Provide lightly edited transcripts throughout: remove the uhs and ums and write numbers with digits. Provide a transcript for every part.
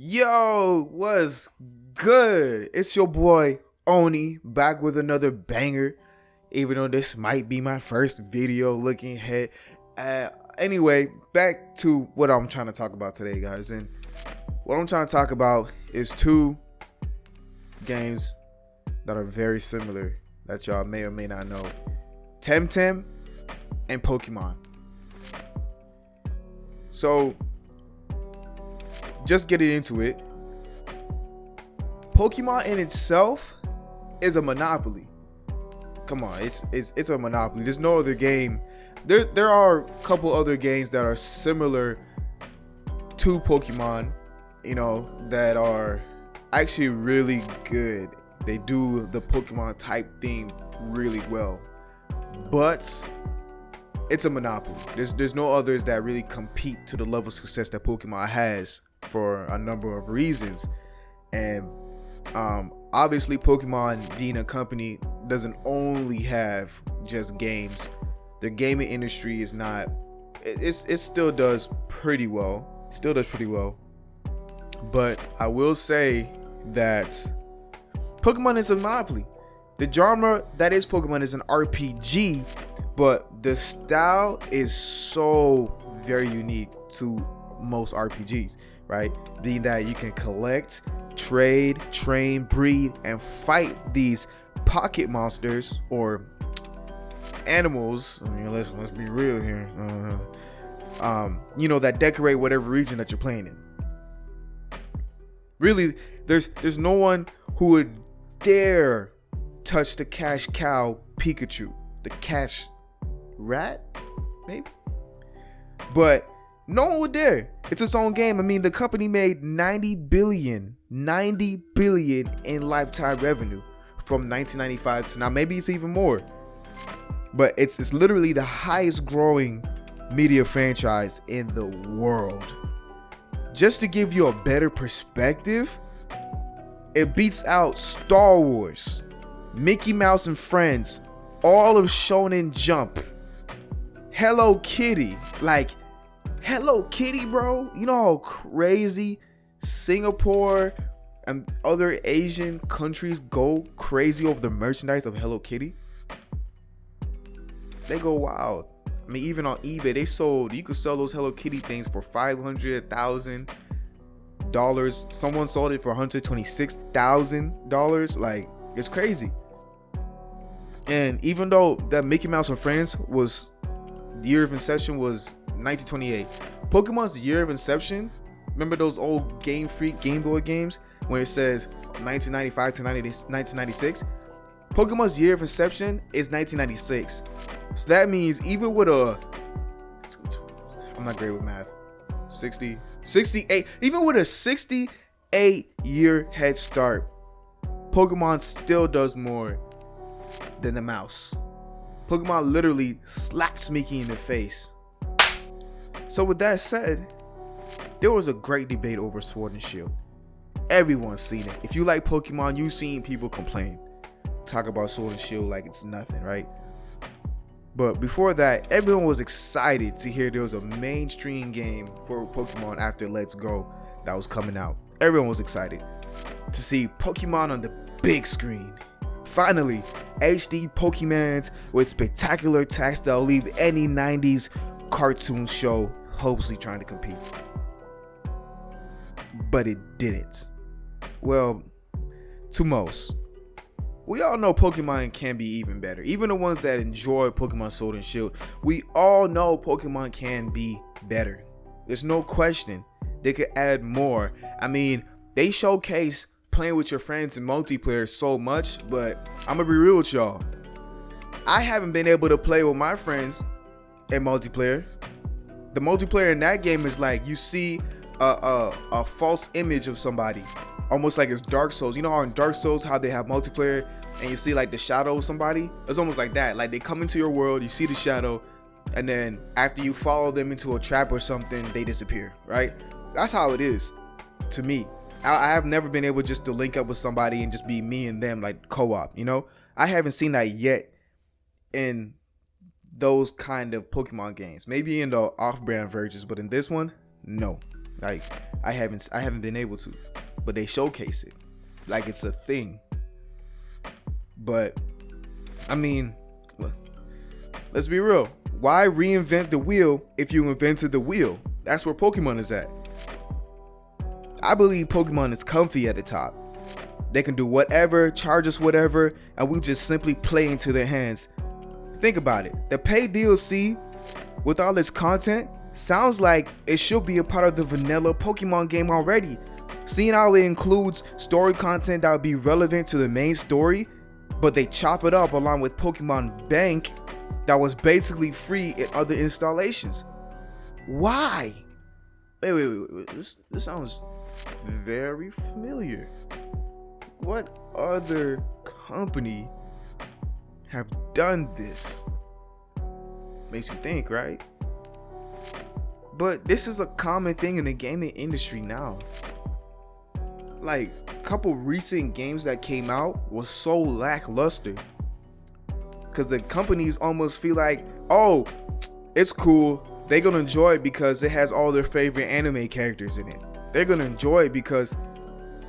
Yo, what's good? It's your boy Oni back with another banger. Even though this might be my first video looking ahead. Anyway, back to what I'm trying to talk about today, guys. And what I'm trying to talk about is two games that are very similar that y'all may or may not know: Temtem and Pokemon. So, just getting into it, Pokemon in itself is a monopoly. Come on, it's a monopoly. There's no other game. There are a couple other games that are similar to Pokemon, that are actually really good. They do the Pokemon type thing really well, but it's a monopoly. There's no others that really compete to the level of success that Pokemon has for a number of reasons. And obviously Pokemon being a company doesn't only have just games. The gaming industry is not, it still does pretty well. But I will say that Pokemon is a monopoly. The genre that is Pokemon is an RPG, but the style is so very unique to most RPGs, right? Being that you can collect, trade, train, breed, and fight these pocket monsters or animals. I mean, let's be real here. That decorate whatever region that you're playing in. Really, there's no one who would dare touch the cash cow Pikachu, the cash rat, maybe, but no one would dare. It's its own game. I mean, the company made 90 billion in lifetime revenue from 1995 to now. Maybe it's even more, but it's literally the highest growing media franchise in the world. Just to give you a better perspective, it beats out Star Wars, Mickey Mouse and Friends, all of Shonen Jump, Hello Kitty. Like, Hello Kitty, bro. You know how crazy Singapore and other Asian countries go crazy over the merchandise of Hello Kitty? They go wild. I mean, even on eBay, you could sell those Hello Kitty things for $500,000. Someone sold it for $126,000. Like, it's crazy. And even though that Mickey Mouse and Friends was, the year of inception was 1928, Pokemon's year of inception, remember those old Game Freak Game Boy games where it says 1995 to 1996? Pokemon's year of inception is 1996. So that means even with I'm not great with math, 68, even with a 68-year head start, Pokemon still does more than the mouse. Pokemon literally slaps Mickey in the face. So with that said, there was a great debate over Sword and Shield. Everyone's seen it. If you like Pokemon, you've seen people complain, talk about Sword and Shield like it's nothing, right? But before that, everyone was excited to hear there was a mainstream game for Pokemon after Let's Go that was coming out. Everyone was excited to see Pokemon on the big screen. Finally, HD Pokemons with spectacular attacks that'll leave any 90s cartoon show hopelessly trying to compete. But it didn't. Well, to most. We all know Pokemon can be even better. Even the ones that enjoy Pokemon Sword and Shield, we all know Pokemon can be better. There's no question. They could add more. I mean, they showcase playing with your friends in multiplayer so much, but I'm gonna be real with y'all. I haven't been able to play with my friends in multiplayer. The multiplayer in that game is like you see a false image of somebody, almost like it's Dark Souls. You know how in Dark Souls how they have multiplayer and you see like the shadow of somebody? It's almost like that. Like they come into your world, you see the shadow, and then after you follow them into a trap or something, they disappear, right? That's how it is to me. I have never been able just to link up with somebody and just be me and them, like co-op, I haven't seen that yet in those kind of Pokemon games. Maybe in the off-brand versions, but in this one, no. Like, I haven't been able to, but they showcase it like it's a thing. But I mean, let's be real. Why reinvent the wheel if you invented the wheel? That's where Pokemon is at. I believe Pokemon is comfy at the top. They can do whatever, charge us whatever, and we just simply play into their hands. Think about it. The paid DLC with all this content sounds like it should be a part of the vanilla Pokemon game already. Seeing how it includes story content that would be relevant to the main story, but they chop it up along with Pokemon Bank that was basically free in other installations. Why? Wait. This sounds very familiar. What other company have done this? Makes you think, right? But this is a common thing in the gaming industry now. Like, a couple recent games that came out was so lackluster because the companies almost feel like, oh, it's cool, they're gonna enjoy it because it has all their favorite anime characters in it. They're gonna enjoy it because,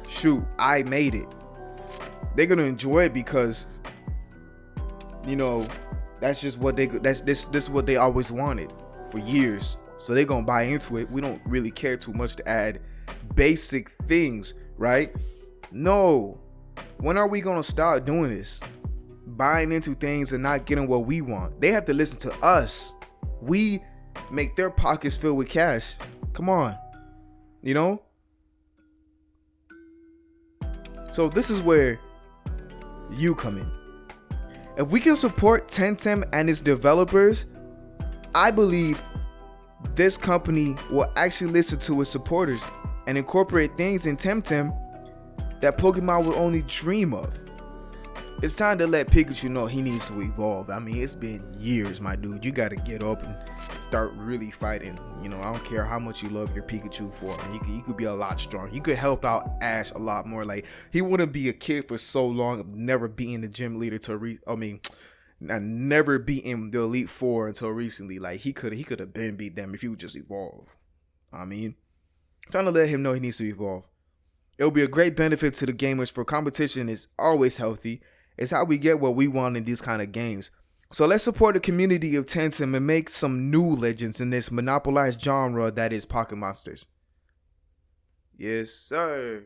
shoot, I made it. They're gonna enjoy it because, you know, that's just what this is what they always wanted for years. So they're gonna buy into it. We don't really care too much to add basic things, right? No. When are we gonna start doing this? Buying into things and not getting what we want. They have to listen to us. We make their pockets filled with cash. Come on. You know? So this is where you come in. If we can support Temtem and its developers, I believe this company will actually listen to its supporters and incorporate things in Temtem that Pokemon will only dream of. It's time to let Pikachu know he needs to evolve. I mean, it's been years, my dude. You gotta get up and start really fighting. You know, I don't care how much you love your Pikachu for him. You could be a lot stronger. You could help out Ash a lot more. Like, he wouldn't be a kid for so long of never being the gym leader never beating the Elite Four until recently. Like, he could have been beat them if he would just evolve. I mean, trying to let him know he needs to evolve. It'll be a great benefit to the gamers, for competition is always healthy. It's how we get what we want in these kind of games. So let's support the community of Temtem and make some new legends in this monopolized genre that is Pocket Monsters. Yes, sir.